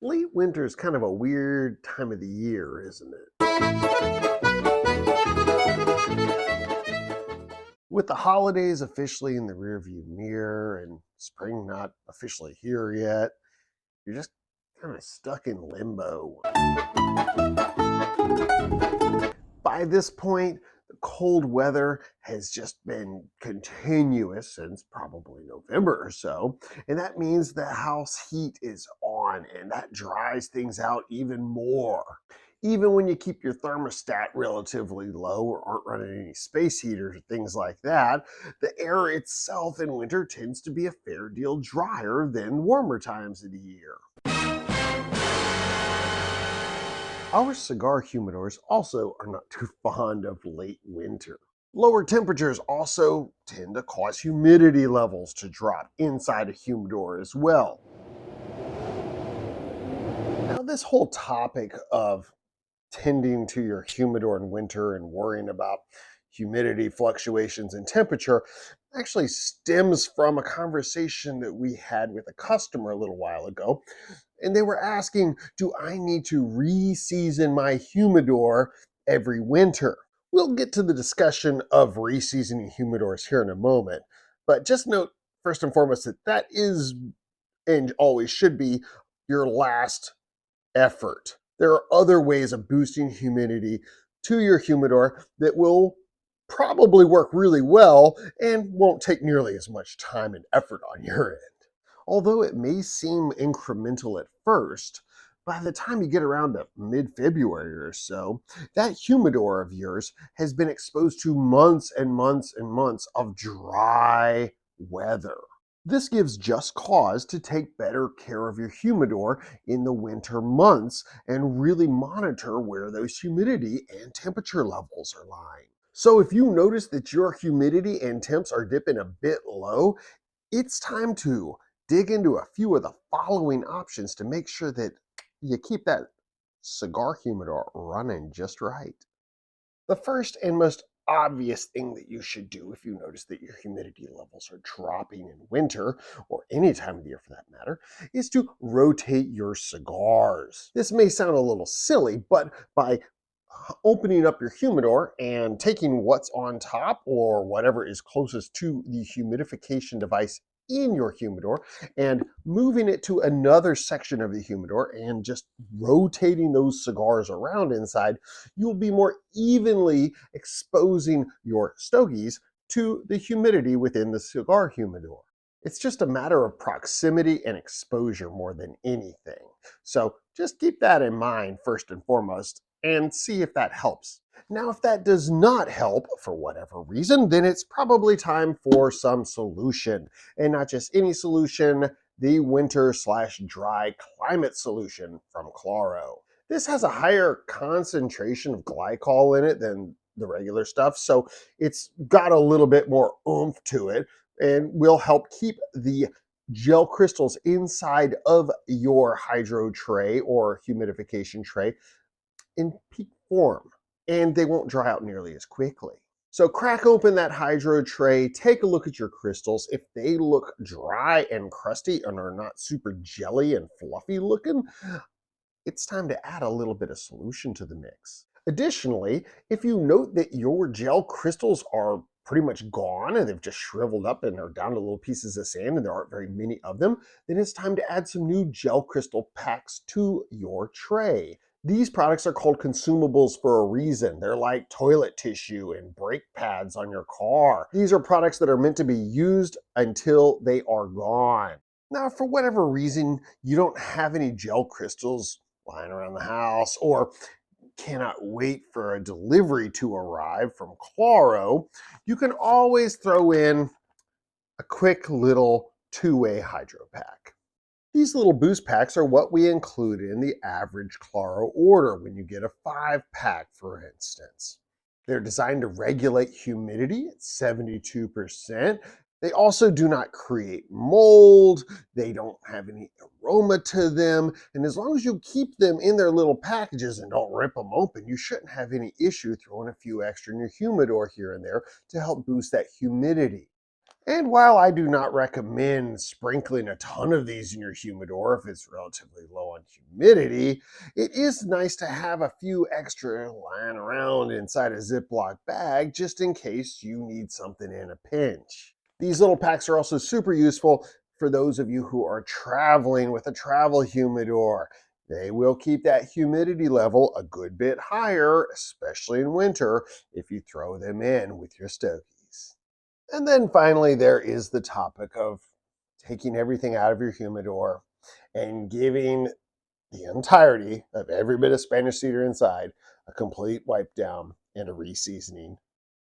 Late winter is kind of a weird time of the year, isn't it? With the holidays officially in the rearview mirror and spring not officially here yet, you're just kind of stuck in limbo. By this point, the cold weather has just been continuous since probably November or so. And that means the house heat is on, and that dries things out even more. Even when you keep your thermostat relatively low or aren't running any space heaters or things like that, the air itself in winter tends to be a fair deal drier than warmer times of the year. Our cigar humidors also are not too fond of late winter. Lower temperatures also tend to cause humidity levels to drop inside a humidor as well. Now, this whole topic of tending to your humidor in winter and worrying about humidity fluctuations in temperature actually stems from a conversation that we had with a customer a little while ago. And they were asking, do I need to re-season my humidor every winter? We'll get to the discussion of re-seasoning humidors here in a moment, but just note first and foremost that that is and always should be your last effort. There are other ways of boosting humidity to your humidor that will probably work really well and won't take nearly as much time and effort on your end. Although it may seem incremental at first, by the time you get around to mid February or so, that humidor of yours has been exposed to months and months and months of dry weather. This gives just cause to take better care of your humidor in the winter months and really monitor where those humidity and temperature levels are lying. So if you notice that your humidity and temps are dipping a bit low, it's time to dig into a few of the following options to make sure that you keep that cigar humidor running just right. The first and most obvious thing that you should do if you notice that your humidity levels are dropping in winter, or any time of the year for that matter, is to rotate your cigars. This may sound a little silly, but by opening up your humidor and taking what's on top or whatever is closest to the humidification device in your humidor and moving it to another section of the humidor and just rotating those cigars around inside, you'll be more evenly exposing your stogies to the humidity within the cigar humidor. It's just a matter of proximity and exposure more than anything. So just keep that in mind first and foremost and see if that helps. Now, if that does not help for whatever reason, then it's probably time for some solution. And not just any solution, the winter/dry climate solution from Claro. This has a higher concentration of glycol in it than the regular stuff, so it's got a little bit more oomph to it and will help keep the gel crystals inside of your hydro tray or humidification tray in peak form, and they won't dry out nearly as quickly. So crack open that hydro tray, take a look at your crystals. If they look dry and crusty and are not super jelly and fluffy looking, it's time to add a little bit of solution to the mix. Additionally, if you note that your gel crystals are pretty much gone and they've just shriveled up and are down to little pieces of sand and there aren't very many of them, then it's time to add some new gel crystal packs to your tray. These products are called consumables for a reason. They're like toilet tissue and brake pads on your car. These are products that are meant to be used until they are gone. Now, for whatever reason, you don't have any gel crystals lying around the house or cannot wait for a delivery to arrive from Claro, you can always throw in a quick little two-way hydro pack. These little boost packs are what we include in the average Claro order when you get a 5-pack, for instance. They're designed to regulate humidity at 72%. They also do not create mold. They don't have any aroma to them. And as long as you keep them in their little packages and don't rip them open, you shouldn't have any issue throwing a few extra in your humidor here and there to help boost that humidity. And while I do not recommend sprinkling a ton of these in your humidor if it's relatively low on humidity, it is nice to have a few extra lying around inside a Ziploc bag just in case you need something in a pinch. These little packs are also super useful for those of you who are traveling with a travel humidor. They will keep that humidity level a good bit higher, especially in winter, if you throw them in with your stogies. And then finally, there is the topic of taking everything out of your humidor and giving the entirety of every bit of Spanish cedar inside a complete wipe down and a reseasoning.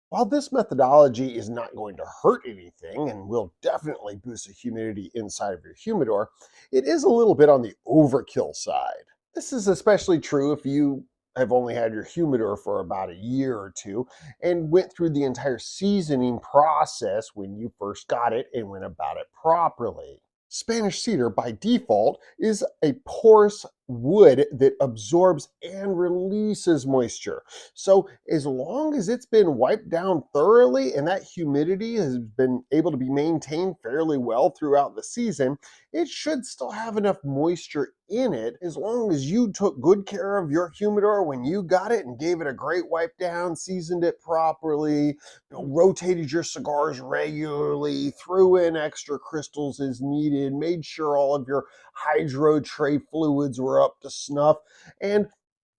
While this methodology is not going to hurt anything and will definitely boost the humidity inside of your humidor, it is a little bit on the overkill side. This is especially true if you have only had your humidor for about a year or two and went through the entire seasoning process when you first got it and went about it properly. Spanish cedar, by default, is a porous wood that absorbs and releases moisture. So, as long as it's been wiped down thoroughly and that humidity has been able to be maintained fairly well throughout the season, it should still have enough moisture in it as long as you took good care of your humidor when you got it and gave it a great wipe down, seasoned it properly, rotated your cigars regularly, threw in extra crystals as needed, made sure all of your hydro tray fluids were up to snuff, and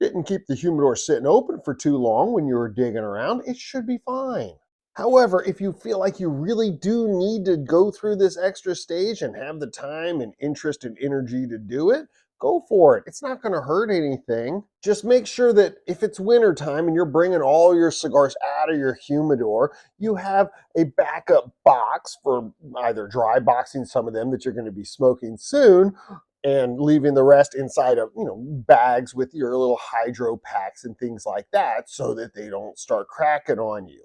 didn't keep the humidor sitting open for too long when you were digging around, it should be fine. However, if you feel like you really do need to go through this extra stage and have the time and interest and energy to do it, go for it. It's not going to hurt anything. Just make sure that if it's winter time and you're bringing all your cigars out of your humidor, you have a backup box for either dry boxing some of them that you're going to be smoking soon and leaving the rest inside of, bags with your little hydro packs and things like that so that they don't start cracking on you.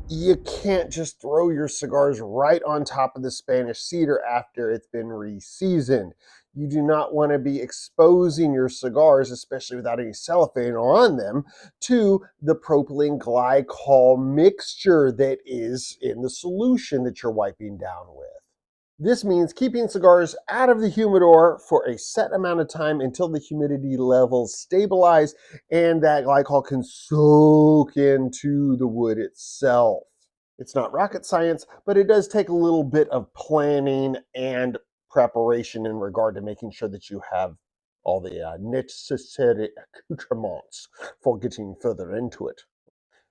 You can't just throw your cigars right on top of the Spanish cedar after it's been reseasoned. You do not want to be exposing your cigars, especially without any cellophane on them, to the propylene glycol mixture that is in the solution that you're wiping down with. This means keeping cigars out of the humidor for a set amount of time until the humidity levels stabilize and that glycol can soak into the wood itself. It's not rocket science, but it does take a little bit of planning and preparation in regard to making sure that you have all the necessary accoutrements for getting further into it.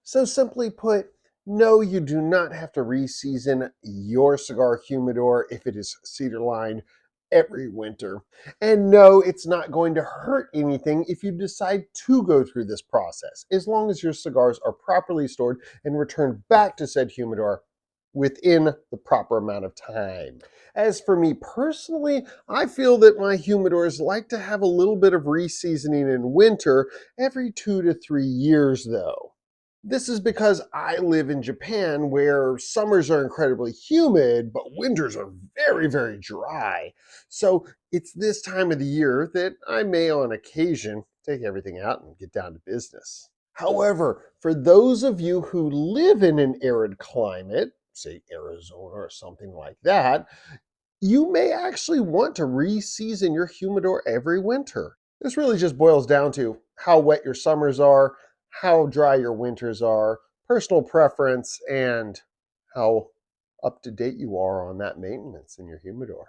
So, simply put, no, you do not have to reseason your cigar humidor if it is cedar lined every winter. And no, it's not going to hurt anything if you decide to go through this process, as long as your cigars are properly stored and returned back to said humidor within the proper amount of time. As for me personally, I feel that my humidors like to have a little bit of reseasoning in winter every 2 to 3 years, though. This is because I live in Japan where summers are incredibly humid, but winters are very, very dry. So it's this time of the year that I may, on occasion, take everything out and get down to business. However, for those of you who live in an arid climate, say Arizona or something like that, you may actually want to re-season your humidor every winter. This really just boils down to how wet your summers are, how dry your winters are, personal preference, and how up to date you are on that maintenance in your humidor.